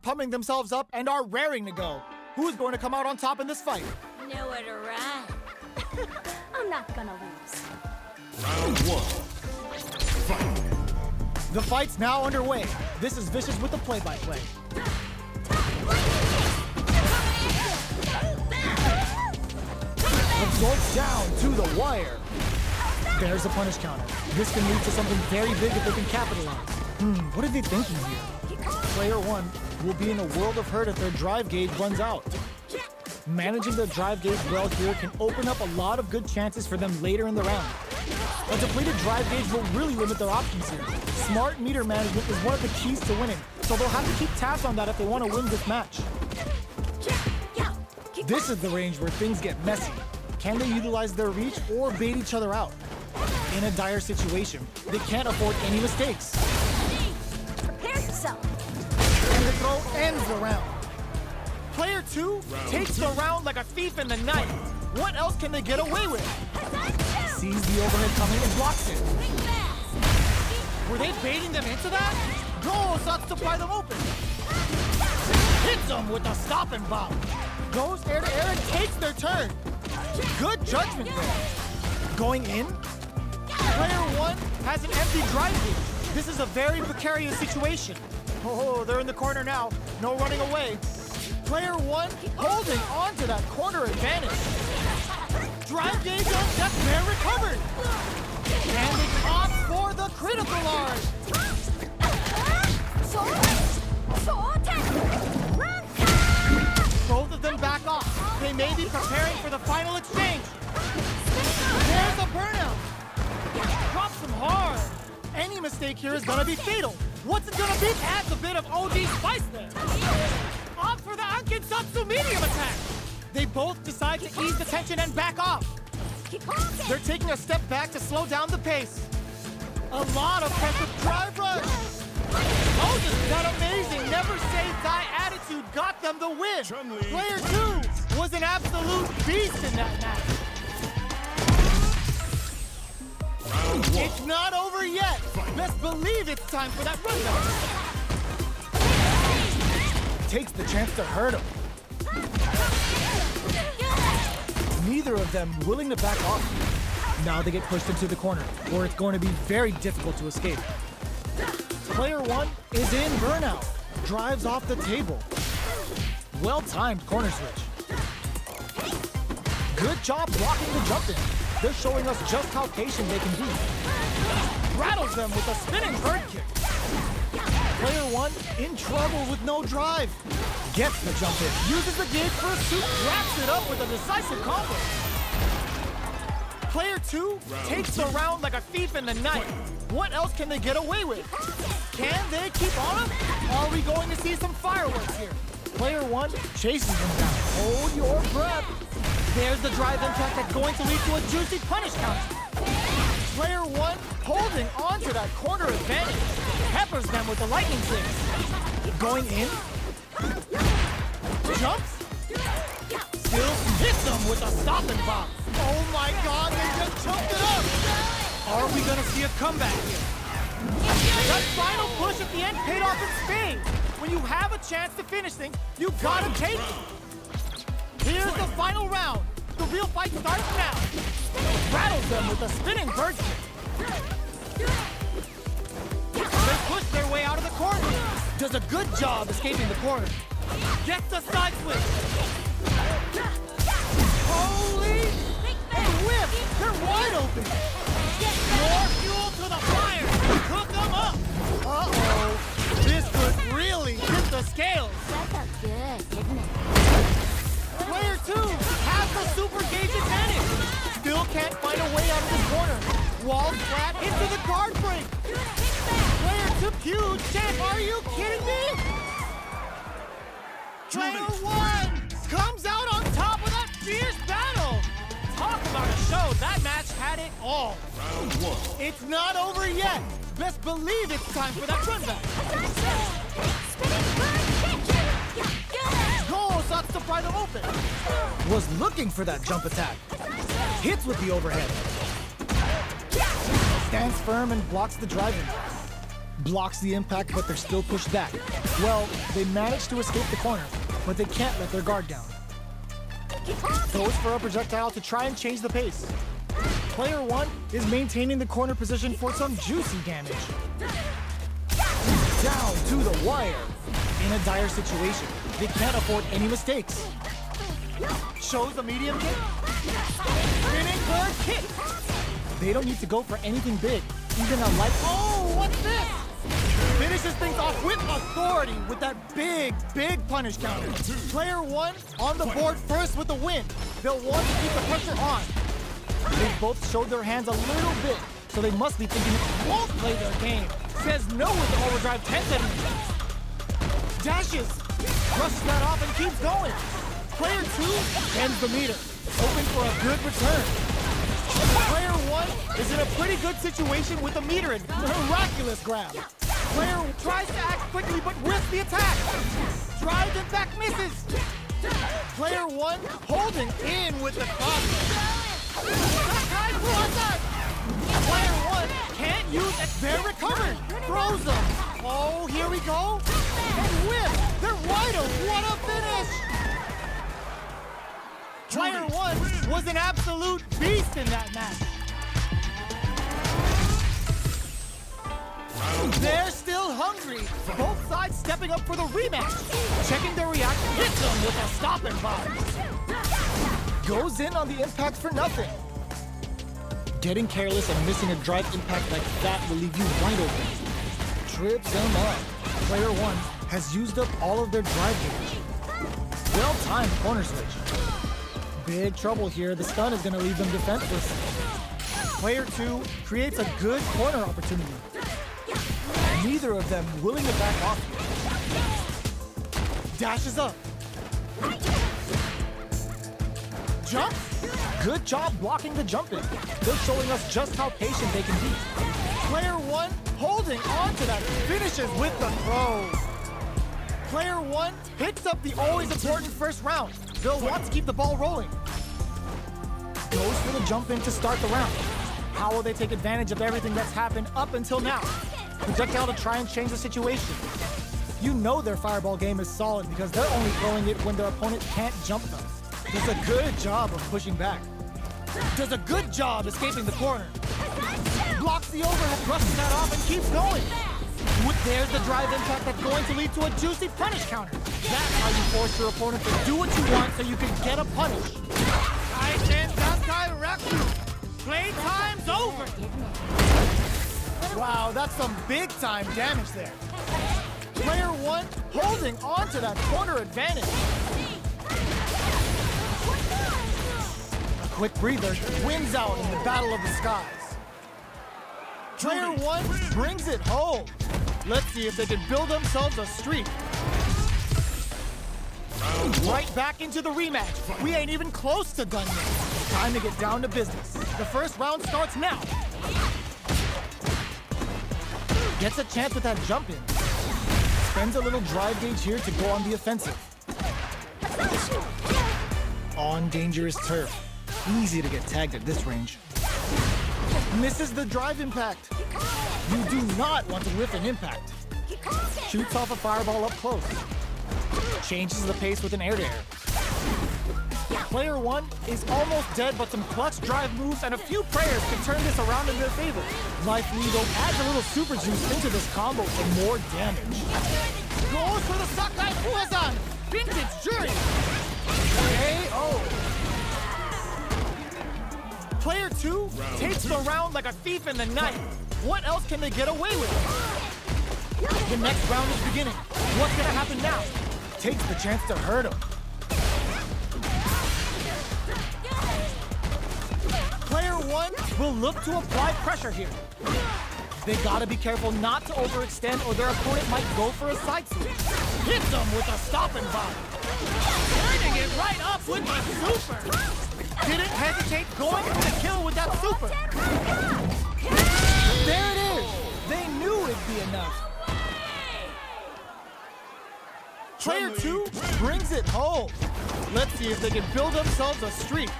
pumping themselves up and are raring to go. Who's going to come out on top in this fight? Nowhere to run. I'm not gonna lose. Round one. Fight. The fight's now underway. This is Vicious with the play-by-play. Absorbs down to the wire. There's a punish counter. This can lead to something very big if they can capitalize. What are they thinking here? Player one will be in a world of hurt if their drive gauge runs out. Managing their drive gauge well here can open up a lot of good chances for them later in the round. A depleted drive gauge will really limit their options here. Smart meter management is one of the keys to winning, so they'll have to keep tabs on that if they want to win this match. This is the range where things get messy. Can they utilize their reach or bait each other out? In a dire situation, they can't afford any mistakes. Prepare yourself. And the throw ends the round. Player two takes the round like a thief in the night. What else can they get away with? Sees the overhead coming and blocks it. Were they baiting them into that? Go starts to pry them open. Hits them with a stop and bomb. Goes air to air and takes their turn. Good judgment there. Going in. Player one has an empty drive gauge. This is a very precarious situation. Oh, they're in the corner now. No running away. Player one holding on to that corner advantage. Drive gauge on deck, man recovered. And it opts for the critical arm. Both of them back off. They may be preparing for the final exchange. There's a burnout. Drops them hard. Any mistake here is gonna be fatal. What's it gonna be? Adds a bit of OG spice there. Opt for the Ankensatsu medium attack. They both decide to ease the tension and back off. They're taking a step back to slow down the pace. A lot of pressure. Drive rush. Moses, that amazing never say die attitude got them the win. Chun-Li. Player two was an absolute beast in that match. Round one. It's not over yet. Best believe it's time for that runback. Takes the chance to hurt him. Neither of them willing to back off. Now they get pushed into the corner, where it's going to be very difficult to escape. Player one is in burnout. Drives off the table. Well-timed corner switch. Good job blocking the jump in. They're showing us just how patient they can be. Rattles them with a spinning bird kick. Player one in trouble with no drive. Gets the jump in. Uses the gauge for a soup. Wraps it up with a decisive combo. Player two takes the round like a thief in the night. What else can they get away with? Can they keep on him? Are we going to see some fireworks here? Player one chases them down. Hold your breath. There's the drive impact that's going to lead to a juicy punish counter. Player one holding on to that corner advantage. Peppers them with the lightning kicks. Going in. Jumps. Still hits them with a stop and bomb. Oh my god, they just choked it up. Are we gonna see a comeback here? That final push at the end paid off in spades. When you have a chance to finish things, you gotta take it. Here's the final round. The real fight starts now. Rattles them with a spinning bird kick. They push their way out of the corner. Does a good job escaping the corner. Gets the side switch. Holy! Whip! They're wide open. More fuel to the fire. Cook them up. Uh-oh. This could really tip the scales. That felt good, didn't it? Player two has the super gauge advantage. Still can't find a way out of this corner. Walled flat into the guard break. Player two, huge chance. Are you kidding me? Player one comes out on top of that fierce battle. Talk about a show. That match had it all. Round one. It's not over yet. Best believe it's time for that run back. Goal starts to pry them open. Was looking for that jump attack. Hits with the overhead. Stands firm and blocks the drive-in. Blocks the impact, but they're still pushed back. Well, they manage to escape the corner, but they can't let their guard down. Goes for a projectile to try and change the pace. Player 1 is maintaining the corner position for some juicy damage. Down to the wire. In a dire situation, they can't afford any mistakes. Shows a medium kick. Spinning bird kick. They don't need to go for anything big. Even a light. Oh, what's this? Finishes things off with authority with that big punish counter. Player 1 on the board first with the win. They'll want to keep the pressure on. They both showed their hands a little bit, so they must be thinking it won't play their game. Says no with the overdrive 10 centimeters. Dashes, brushes that off and keeps going. Player 2 ends the meter, hoping for a good return. Player 1 is in a pretty good situation with the meter and miraculous grab. Player tries to act quickly but risks the attack. Drive impact misses. Player 1 holding in with the cross. Player 1 can't use it. They're recovered. Throws them. Oh, here we go. And whip. They're wide. What a finish. Player 1 was an absolute beast in that match. They're still hungry. Both sides stepping up for the rematch. Checking their reaction. Hits them with a stopping bomb. Goes in on the impact for nothing. Getting careless and missing a drive impact like that will leave you wide open. Trips them up. Player 1 has used up all of their drive gauge. Well-timed corner switch. Big trouble here. The stun is going to leave them defenseless. Player 2 creates a good corner opportunity. Neither of them willing to back off here. Dashes up. Jump. Good job blocking the jump in. They're showing us just how patient they can be. Player 1 holding on to that. Finishes with the throw. Player 1 picks up the always important first round. They'll want to keep the ball rolling. Goes for the jump in to start the round. How will they take advantage of everything that's happened up until now? Projectile to try and change the situation. You know their fireball game is solid because they're only throwing it when their opponent can't jump them. Does a good job of pushing back. Does a good job escaping the corner. Blocks the overhead, brushes that off, and keeps going. There's the drive impact that's going to lead to a juicy punish counter. That's how you force your opponent to do what you want so you can get a punish. Playtime's over. Wow, that's some big-time damage there. Player 1 holding on to that corner advantage. A quick breather, wins out in the battle of the skies. Player 1 brings it home. Let's see if they can build themselves a streak. Right back into the rematch. We ain't even close to done yet. Time to get down to business. The first round starts now. Gets a chance with that jump in. Spends a little drive gauge here to go on the offensive. On dangerous turf. Easy to get tagged at this range. Misses the drive impact. You do not want to whiff an impact. Shoots off a fireball up close. Changes the pace with an air-to-air. Player 1 is almost dead, but some clutch drive moves and a few prayers can turn this around in their favor. Life Legal adds a little super juice into this combo for more damage. Goes for the Sakai Fuazan! Vintage Juri! KO! Player 2 takes the round like a thief in the night. What else can they get away with? The next round is beginning. What's gonna happen now? Takes the chance to hurt him. Player 1 will look to apply pressure here. They gotta be careful not to overextend or their opponent might go for a side switch. Hits them with a stopping bomb. Turning it right up with the super. Didn't hesitate going for the kill with that super. There it is. They knew it'd be enough. Player 2 brings it home. Let's see if they can build themselves a streak.